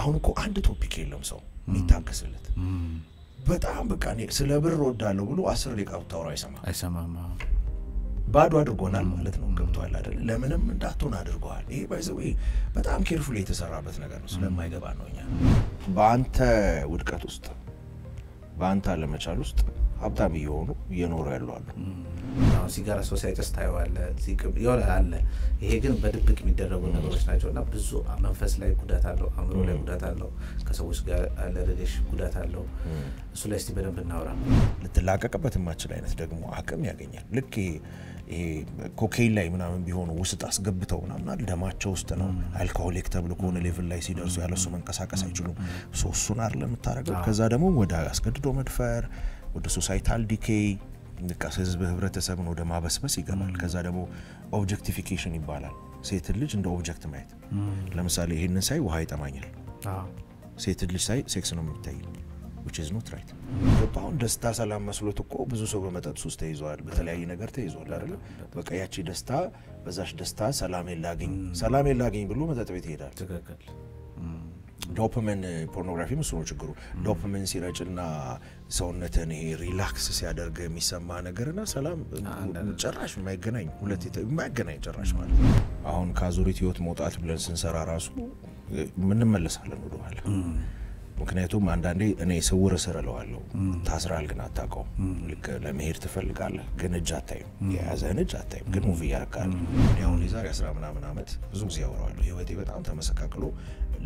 አሁን እኮ አንድ ቶፒክ የለም ሰው የሚታከስለት በጣም በቃ እኔ ስለ ብር ወዳለው ብሎ 10 ደቂቃ ታወራ አይሰማም ባዶ አድርጎናል ማለት ነው ገብቷል አይደል ለምንም እንዳትሆን አድርጓል ይሄ ባይዘው በጣም ኬርፉሊ የተሰራበት ነገር ነው ስለማይገባ ነው እኛ በአንተ ውድቀት ውስጥ በአንተ ለመቻል ውስጥ ሀብታም እየኖሩ ያለው አሉ አሁን ሲጋራ ሶሳይቲስ ታይዋለ ሲቅም ይወራል ይሄ ግን በድብቅ የሚደረጉ ነገሮች ናቸውና ብዙ መንፈስ ላይ ጉዳት አለው አእምሮ ላይ ጉዳት አለው ከሰዎች ጋር ለረደሽ ጉዳት አለው እሱ ላይ እስቲ በደንብ እናወራ ልትላቀቅበት የማትችል አይነት ደግሞ አቅም ያገኛል ልክ ይሄ ኮኬይን ላይ ምናምን ቢሆኑ ውስጥ አስገብተው ምናምን ደማቸው ውስጥ ነው አልኮሆሊክ ተብሎ ኮነ ሌቭል ላይ ሲደርሱ ያለሱ መንቀሳቀስ አይችሉም ሶሱን አይደለም ተታረገው ከዛ ደግሞ ወደ አስገድዶ መድፈር ወደ ሶሳይታል ዲኬይ ንቃሰዝ በህብረተሰብ ነው ደማበስበስ ይገባል ከዛ ደግሞ ኦብጀክቲፊኬሽን ይባላል ሴት ልጅ እንደ ኦብጀክት ማየት ለምሳሌ ይሄንን ሳይ ውሃ ይጠማኛል ሴት ልጅ ሳይ ሴክስ ነው የሚታየው which is not right በጣም ደስታ ሰላም መስሎት እኮ ብዙ ሰው በመጠጥ ሱስ ተይዟል በተለያየ ነገር ተይዟል አይደል በቃ ያቺ ደስታ በዛሽ ደስታ ሰላም የላገኝ ብሎ መጠጥ ቤት ይሄዳል ተከከል ዶፓሚን ፖርኖግራፊ ነው ችግሩ ዶፓሚን ሲረጭና ሰውነትን ይሄ ሪላክስ ሲያደርግ የሚሰማ ነገርና ሰላም ጭራሽ የማይገናኝ ጭራሽ ማለት አሁን ካዙሪት ህይወት መውጣት ብለን ስንሰራ ራሱ ምን መለሳለን ወደኋላ ምክንያቱም አንዳንዴ እኔ ስውር ሰረለዋለሁ ታስራል ግን አታውቀው ልክ ለመሄድ ትፈልጋለህ ግን እጅ አታይም የያዘን እጅ አታይም ግን ሙቪ ያርካል ያው ለዛሬ 10 ምናምን አመት ብዙ ጊዜ ያወራዋለሁ ህይወቴ በጣም ተመሰካክሎ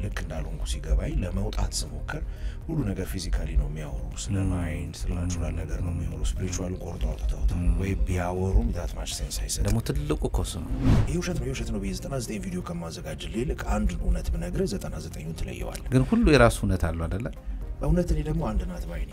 ልክ እንዳልሆንኩ ሲገባኝ ለመውጣት ስሞክር ሁሉ ነገር ፊዚካሊ ነው የሚያወሩ ስለ ማይንድ ስለ ናቹራል ነገር ነው የሚያወሩ ስፒሪቹዋል ቆርጣው ተታውታ ወይ ቢያወሩም ዳት ማች ሴንስ አይሰጥ ደግሞ ትልቁ ኮስ ነው ይውሸት ነው በ99 ቪዲዮ ከማዘጋጅ ልክ አንድ እውነት ብነግርህ 99ን ትለየዋል ግን ሁሉ የራሱ እውነት አለው አይደለ እውነት እኔ ደግሞ አንድ ናት ባይኔ